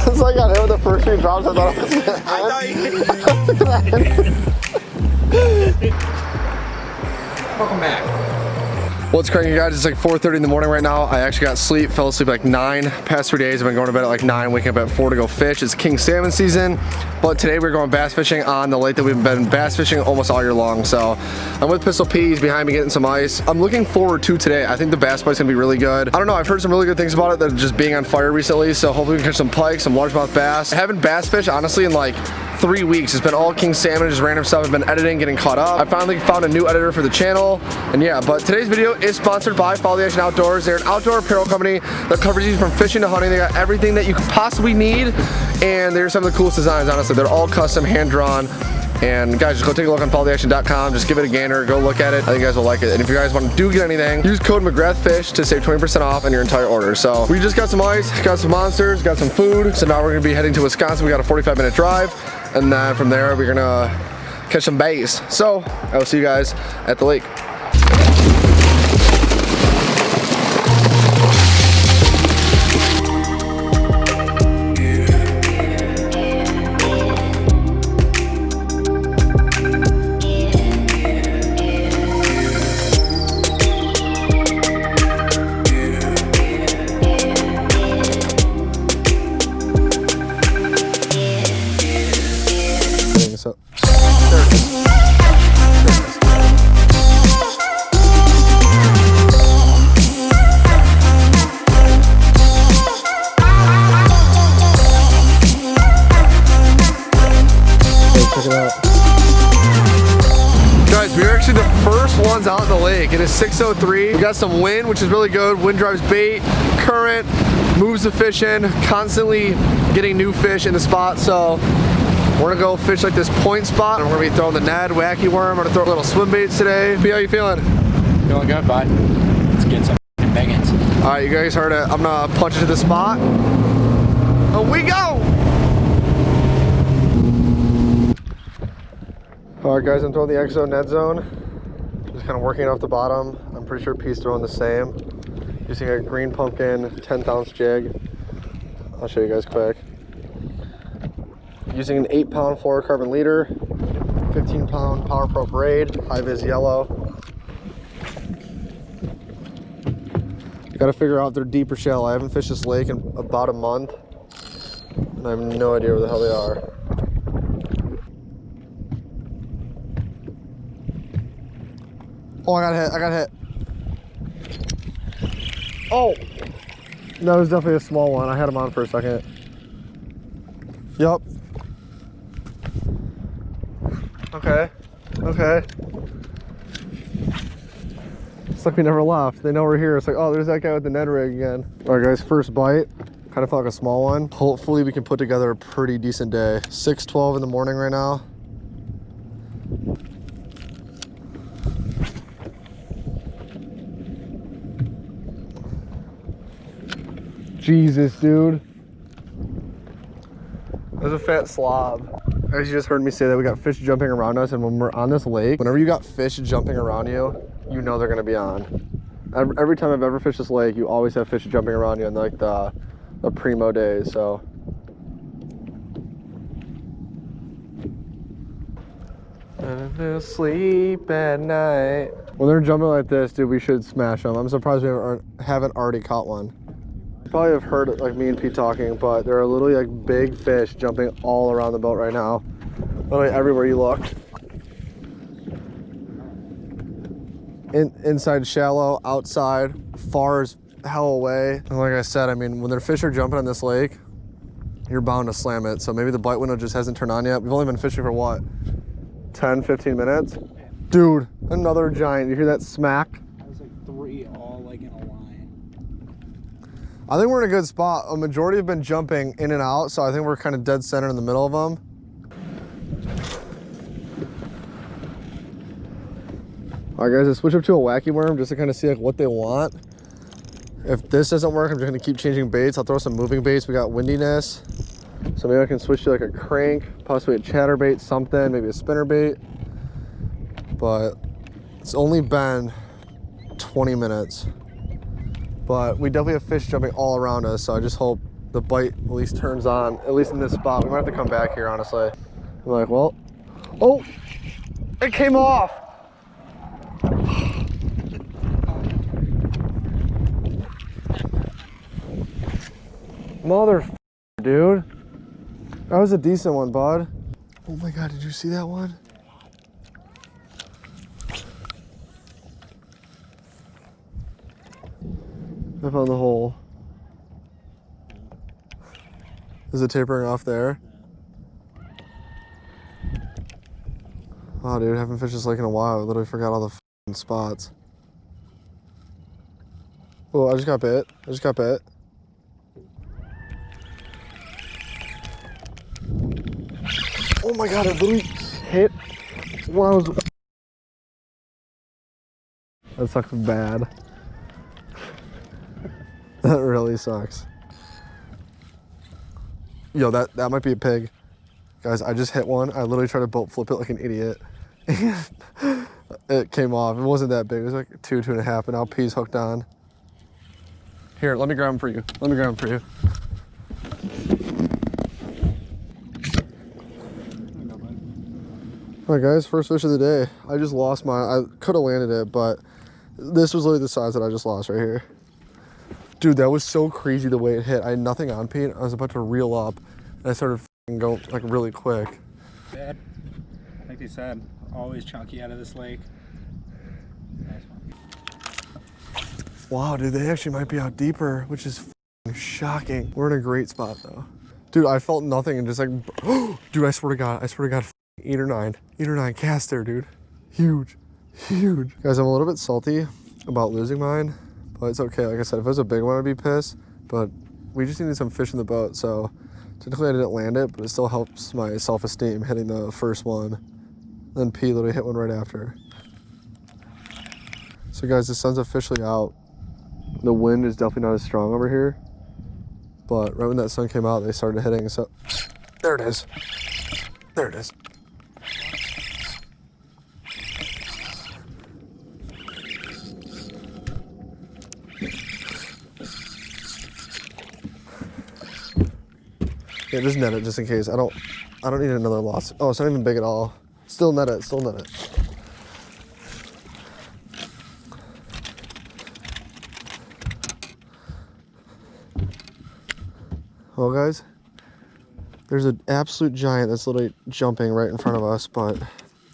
Once I got hit with the first few drops, I thought Welcome back. What's cracking, guys? It's like 4:30 in the morning right now. I actually got sleep, fell asleep like 9. Past 3 days, I've been going to bed at like 9, waking up at 4 to go fish. It's king salmon season, but today we're going bass fishing on the lake that we've been bass fishing almost all year long. So I'm with Pistol P, he's behind me getting some ice. I'm looking forward to today. I think the bass bite's gonna be really good. I don't know, I've heard some really good things about it, that just being on fire recently, so hopefully we can catch some pike, some largemouth bass. I haven't bass fished, honestly, in like 3 weeks. It's been all king salmon, just random stuff. I've been editing, getting caught up. I finally found a new editor for the channel, and yeah, but today's video is sponsored by Follow the Action Outdoors. They're an outdoor apparel company that covers you from fishing to hunting. They got everything that you could possibly need, and they're some of the coolest designs, honestly. They're all custom, hand-drawn. And guys, just go take a look on followtheaction.com. Just give it a gander, go look at it. I think you guys will like it. And if you guys want to get anything, use code McGrath to save 20% off on your entire order. So we just got some ice, got some monsters, got some food. So now we're gonna be heading to Wisconsin. We got a 45-minute drive. And then from there, we're gonna catch some bass. So I will see you guys at the lake. So check it out. Guys, we're actually the first ones out in the lake. It is 6:03. We got some wind, which is really good. Wind drives bait, current moves the fish in, constantly getting new fish in the spot. So we're gonna go fish like this point spot, and we're gonna be throwing the Ned wacky worm. I'm gonna throw little swim baits today. P, how you feeling? Feeling good, bud. Let's get some bangins. All right, you guys heard it. I'm gonna punch it to the spot. Oh, we go! All right, guys, I'm throwing the XO Ned zone. Just kind of working off the bottom. I'm pretty sure P's throwing the same. Using a green pumpkin 10th ounce jig. I'll show you guys quick. Using an 8-pound fluorocarbon leader, 15-pound Power Pro braid, high vis yellow. You gotta figure out if they're deep or shallow. I haven't fished this lake in about a month, and I have no idea where the hell they are. Oh, I got hit. Oh, that was definitely a small one. I had him on for a second. Yup. Okay. It's like we never left. They know we're here. It's like, oh, there's that guy with the Ned Rig again. All right, guys, first bite. Kind of felt like a small one. Hopefully we can put together a pretty decent day. 6:12 in the morning right now. Jesus, dude. There's a fat slob. As you just heard me say that we got fish jumping around us, and when we're on this lake, whenever you got fish jumping around you, you know they're gonna be on. Every time I've ever fished this lake, you always have fish jumping around you in like the primo days, so. Sleep at night. When they're jumping like this, dude, we should smash them. I'm surprised we haven't already caught one. You probably have heard like me and Pete talking, but there are literally like big fish jumping all around the boat right now. Literally everywhere you look. Inside shallow, outside, far as hell away. And like I said, I mean, when their fish are jumping on this lake, you're bound to slam it. So maybe the bite window just hasn't turned on yet. We've only been fishing for what? 10, 15 minutes? Dude, another giant. You hear that smack? That was like 3 all like in a line. I think we're in a good spot. A majority have been jumping in and out, so I think we're kind of dead center in the middle of them. All right, guys, I switch up to a wacky worm just to kind of see like what they want. If this doesn't work, I'm just gonna keep changing baits. I'll throw some moving baits. We got windiness, so maybe I can switch to like a crank, possibly a chatterbait, something, maybe a spinnerbait. But it's only been 20 minutes. But we definitely have fish jumping all around us, so I just hope the bite at least turns on, at least in this spot. We might have to come back here, honestly. I'm like, well, oh, it came off. Mother, dude. That was a decent one, bud. Oh my God, did you see that one? I found the hole. Is it tapering off there? Wow, dude, haven't fished this lake in a while. I literally forgot all the f***ing spots. Oh, I just got bit. I just got bit. Oh my God, it literally hit when I was... That sucks bad. That really sucks. Yo, that might be a pig. Guys, I just hit one. I literally tried to boat flip it like an idiot. It came off. It wasn't that big. It was like 2.5, and now P's hooked on. Here, let me grab him for you. Let me grab him for you. All right, guys, first fish of the day. I just lost mine. I could have landed it, but this was literally the size that I just lost right here. Dude, that was so crazy the way it hit. I had nothing on Pete. I was about to reel up, and I started going like really quick. Bad. Like they said, always chunky out of this lake. Nice one. Wow, dude, they actually might be out deeper, which is shocking. We're in a great spot though. Dude, I felt nothing and just like, dude, I swear to God, 8 or 9 cast there, dude. Huge, huge. Guys, I'm a little bit salty about losing mine, but it's okay. Like I said, if it was a big one, I'd be pissed, but we just needed some fish in the boat, so technically I didn't land it, but it still helps my self-esteem hitting the first one. Then P literally hit one right after. So guys, the sun's officially out. The wind is definitely not as strong over here, but right when that sun came out, they started hitting, so there it is. There it is. Yeah, just net it just in case. I don't need another loss. Oh, it's not even big at all. Still net it, still net it. Well guys, there's an absolute giant that's literally jumping right in front of us, but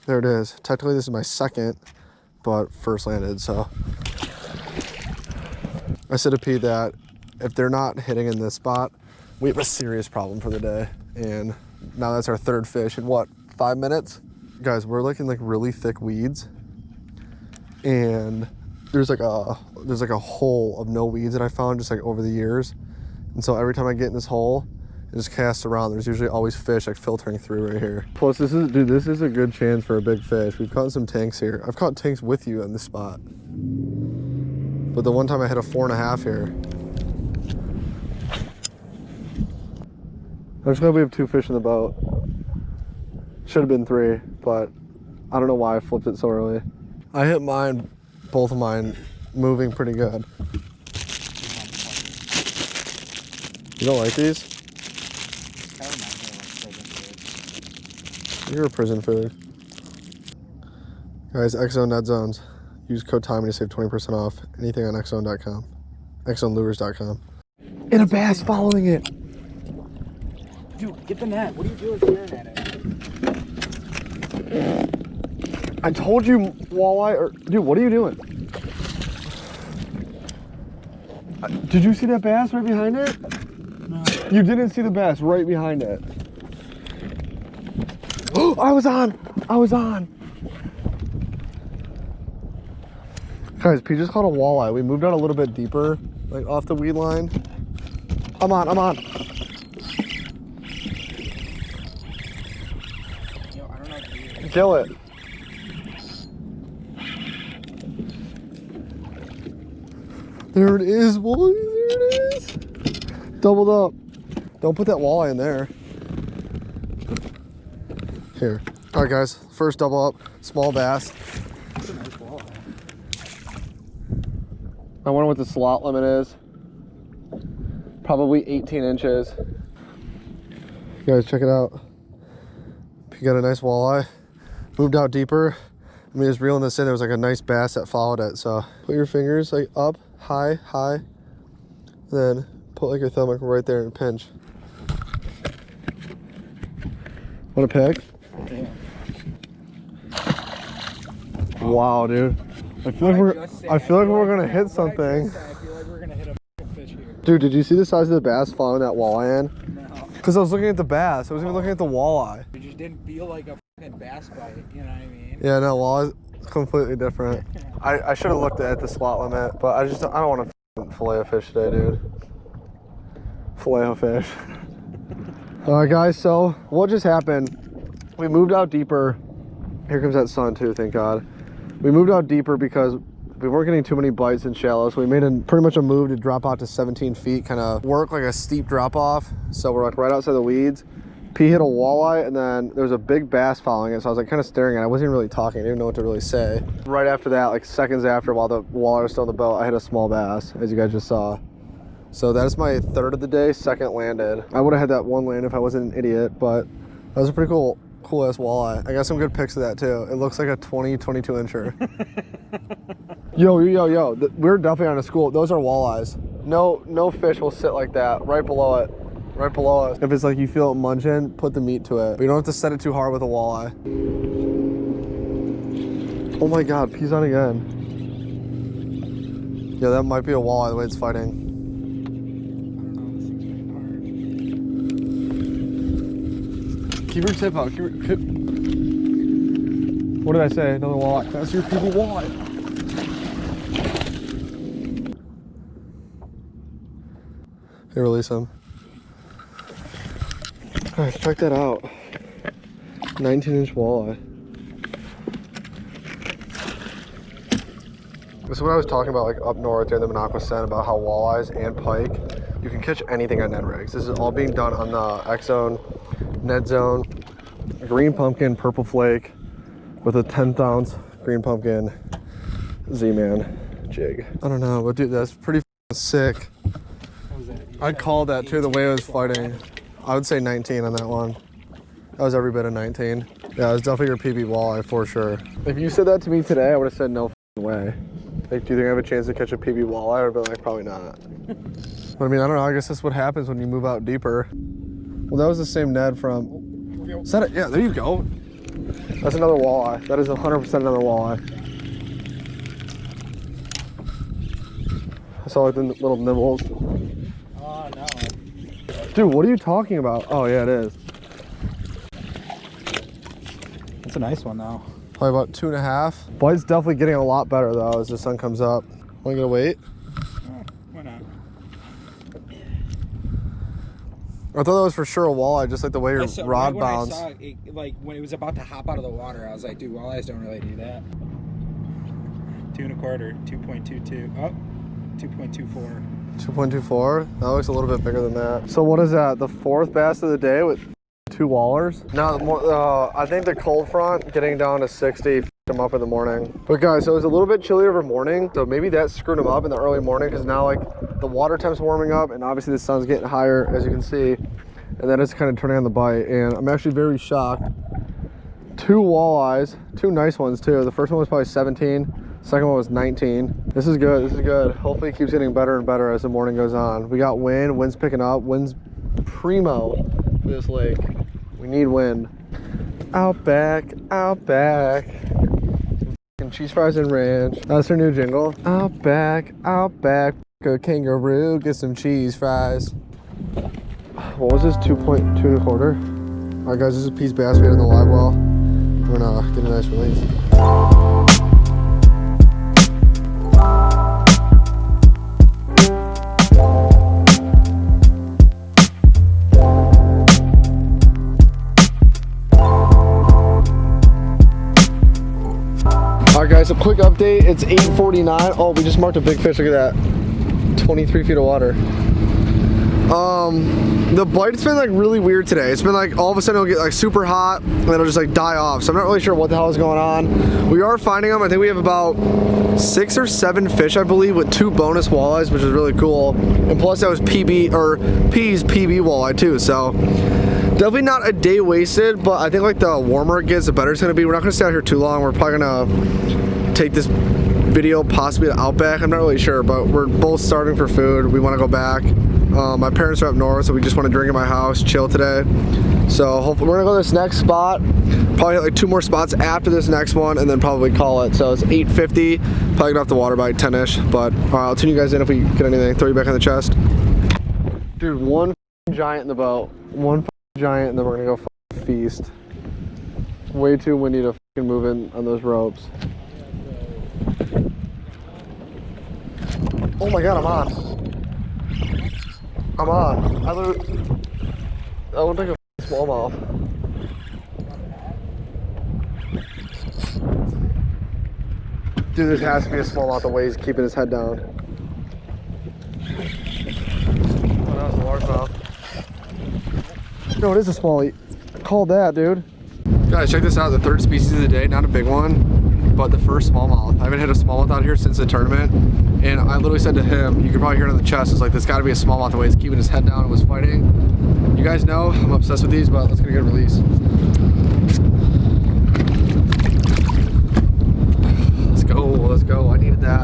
there it is. Technically this is my second, but first landed, so. I said to Pete that if they're not hitting in this spot, we have a serious problem for the day. And now that's our third fish in what, 5 minutes? Guys, we're like in like really thick weeds, and there's like a hole of no weeds that I found just like over the years. And so every time I get in this hole, it just casts around. There's usually always fish like filtering through right here. Plus this is a good chance for a big fish. We've caught some tanks here. I've caught tanks with you in this spot. But the one time I hit a 4.5 here. I'm just glad we have 2 fish in the boat. Should have been 3, but I don't know why I flipped it so early. I hit mine, both of mine, moving pretty good. You don't like these? You're a prison food. Guys, X-Zone Ned Zones. Use code TIME to save 20% off anything on xzone.com. xzonelures.com. And a bass following it. Dude, get the net. What are you doing staring at it? I told you, walleye, dude, what are you doing? Did you see that bass right behind it? No. You didn't see the bass right behind it. Oh, I was on. Guys, P just caught a walleye. We moved out a little bit deeper, like off the weed line. I'm on. Yo, I don't know. Kill it. There it is, boys. There it is. Doubled up. Don't put that walleye in there. Here. All right, guys. First double up. Small bass. That's a nice walleye. I wonder what the slot limit is. Probably 18 inches. You guys, check it out. You got a nice walleye. Moved out deeper. I mean, just reeling this in, there was like a nice bass that followed it. So put your fingers like up, high, high. Then put like your thumb like right there and pinch. What a pick. Damn. Wow, dude. I feel like we're gonna hit something. I feel like we're gonna hit a fish here. Dude, did you see the size of the bass following that walleye in? No. Because I was looking at the bass. I wasn't even looking at the walleye. It just didn't feel like a fucking bass bite, you know what I mean? Yeah, no, walleye's completely different. I should have looked at the slot limit, but I don't want to fillet a fish today, dude. Fillet a fish. Alright guys, so what just happened? We moved out deeper. Here comes that sun too, thank God. We moved out deeper because we weren't getting too many bites in shallow, so we made pretty much a move to drop out to 17 feet, kind of work like a steep drop off. So we're like right outside the weeds. P hit a walleye, and then there was a big bass following it, so I was like kind of staring at it. I wasn't really talking, I didn't know what to really say. Right after that, like seconds after, while the walleye was still in the boat, I hit a small bass, as you guys just saw. So that is my third of the day, second landed. I would have had that one land if I wasn't an idiot, but that was a pretty cool ass walleye. I got some good pics of that too. It looks like a 22 incher. Yo, we're definitely on a school. Those are walleyes. No fish will sit like that right below it. Right below us. If it's like you feel it munching, put the meat to it. But you don't have to set it too hard with a walleye. Oh my God, peas on again. Yeah, that might be a walleye the way it's fighting. Keep your tip out. What did I say? Another walleye. That's your PB Walleye. Hey, release him. Alright, check that out. 19-inch walleye. This is what I was talking about, like up north during the Minocqua Send, about how walleyes and pike, you can catch anything on Ned Rigs. This is all being done on the X Zone, Ned Zone, green pumpkin, purple flake, with a 10th ounce green pumpkin Z-Man jig. I don't know, but dude, that's pretty sick. I'd call that too, the way it was fighting. I would say 19 on that one. That was every bit of 19. Yeah, it was definitely your PB walleye for sure. If you said that to me today, I would have said no way. Like, do you think I have a chance to catch a PB walleye? I would be like, probably not. But I mean, I don't know. I guess that's what happens when you move out deeper. Well, that was the same Ned from... Is that it? Yeah, there you go. That's another walleye. That is 100% another walleye. I saw like the little nibbles. Oh, no. Dude, what are you talking about? Oh, yeah, it is. It's a nice one, though. Probably about 2.5. Bite's definitely getting a lot better, though, as the sun comes up. Want to get a weight? Oh, why not? I thought that was for sure a walleye, just like the way your rod right bounced. When I saw it, like when it was about to hop out of the water, I was like, dude, walleyes don't really do that. 2 1/4, 2.22. Oh, 2.24. 2.24? That looks a little bit bigger than that. So what is that? The fourth bass of the day with 2 wallers? No, I think the cold front getting down to 60 f***ed them up in the morning. But guys, so it was a little bit chillier over morning, so maybe that screwed them up in the early morning, because now like the water temp's warming up and obviously the sun's getting higher, as you can see, and then it's kind of turning on the bite. And I'm actually very shocked. 2 walleyes, 2 nice ones too. The first one was probably 17. Second one was 19. This is good, this is good. Hopefully it keeps getting better and better as the morning goes on. We got wind, wind's picking up, wind's primo for this lake. We need wind. Out back, out back. And cheese fries and ranch. That's our new jingle. Out back, a kangaroo, get some cheese fries. What was this, 2.2 1/4? Alright guys, this is Pete's bass bait in the live well. We're gonna get a nice release. Alright guys, a quick update. It's 8:49. Oh, we just marked a big fish. Look at that. 23 feet of water. The bite's been like really weird today. It's been like all of a sudden it'll get like super hot and then it'll just like die off. So I'm not really sure what the hell is going on. We are finding them. I think we have about 6 or 7 fish, I believe, with 2 bonus walleyes, which is really cool. And plus that was PB or P's PB walleye too. So definitely not a day wasted, but I think like the warmer it gets, the better it's gonna be. We're not gonna stay out here too long. We're probably gonna take this video possibly to Outback. I'm not really sure, but we're both starving for food. We want to go back. My parents are up north, so we just want to drink at my house, chill today. So hopefully we're gonna go to this next spot. Probably hit like 2 more spots after this next one, and then probably call it. So it's 8:50. Probably get off the water by 10ish. But I'll tune you guys in if we get anything. Throw you back on the chest. Dude, one giant in the boat. One giant, and then we're gonna go feast. It's way too windy to move in on those ropes. Oh my god, I'm on. I'm on. I look like a smallmouth. Dude, this has to be a smallmouth the way he's keeping his head down. Oh, that was a largemouth. No, it is a smallie. Call that, dude. Guys, check this out. The 3rd species of the day. Not a big one, but the first smallmouth. I haven't hit a smallmouth out here since the tournament. And I literally said to him, you can probably hear it on the chest, it's like, this gotta be a smallmouth the way he's keeping his head down and was fighting. You guys know, I'm obsessed with these, but let's get a good release. Let's go, I needed that.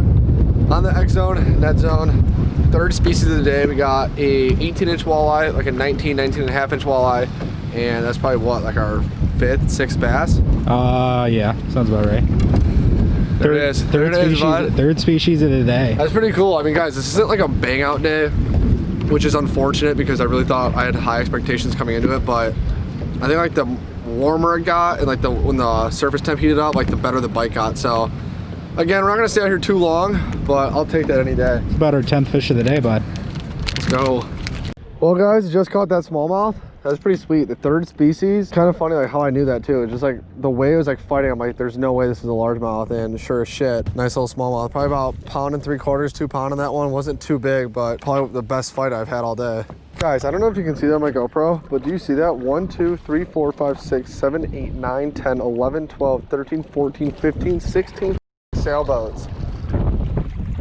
On the X zone, Ned zone, 3rd species of the day, we got a 18-inch walleye, like a 19.5-inch walleye, and that's probably what, like our 5th, 6th bass? Yeah, sounds about right. There it is. There it is, bud. 3rd species of the day. That's pretty cool. I mean, guys, this isn't like a bang out day, which is unfortunate because I really thought I had high expectations coming into it, but I think like the warmer it got and like when the surface temp heated up, like the better the bite got. So again, we're not gonna stay out here too long, but I'll take that any day. It's about our 10th fish of the day, bud. Let's go. Well, guys, just caught that smallmouth. That's pretty sweet. The 3rd species. Kind of funny like how I knew that too. It's just like the way it was like fighting, I'm like, there's no way this is a largemouth, and sure as shit, nice little smallmouth. Probably about 1.75 pounds, 2 pound on that one. Wasn't too big, but probably the best fight I've had all day. Guys, I don't know if you can see that on my GoPro, but do you see that? 1, 2, 3, 4, 5, 6, 7, 8, 9, 10, 11, 12, 13, 14, 15, 16 sailboats.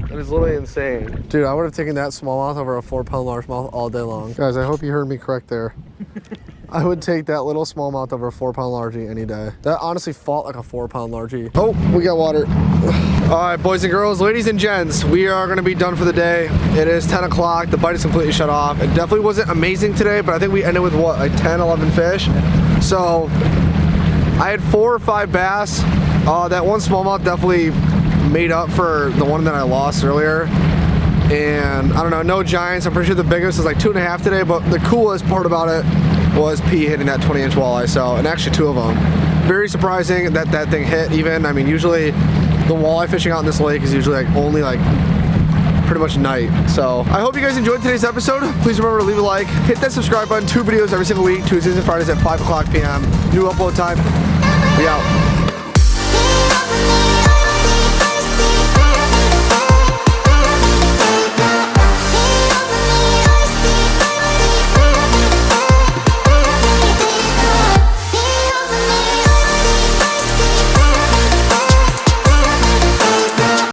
That is literally insane. Dude, I would have taken that smallmouth over a 4-pound largemouth all day long. Guys, I hope you heard me correct there. I would take that little smallmouth over a 4-pound largie any day. That honestly fought like a 4-pound largie. Oh, we got water. All right, boys and girls, ladies and gents, we are gonna be done for the day. It is 10 o'clock. The bite is completely shut off. It definitely wasn't amazing today, but I think we ended with what, like 10, 11 fish. So I had 4 or 5 bass. That one smallmouth definitely made up for the one that I lost earlier. And I don't know, no giants. I'm pretty sure the biggest is like 2.5 today, but the coolest part about it was P hitting that 20-inch walleye. So, and actually 2 of them. Very surprising that that thing hit even. I mean, usually the walleye fishing out in this lake is usually like only like pretty much night. So I hope you guys enjoyed today's episode. Please remember to leave a like, hit that subscribe button. 2 videos every single week, Tuesdays and Fridays at 5 o'clock p.m. New upload time. We out.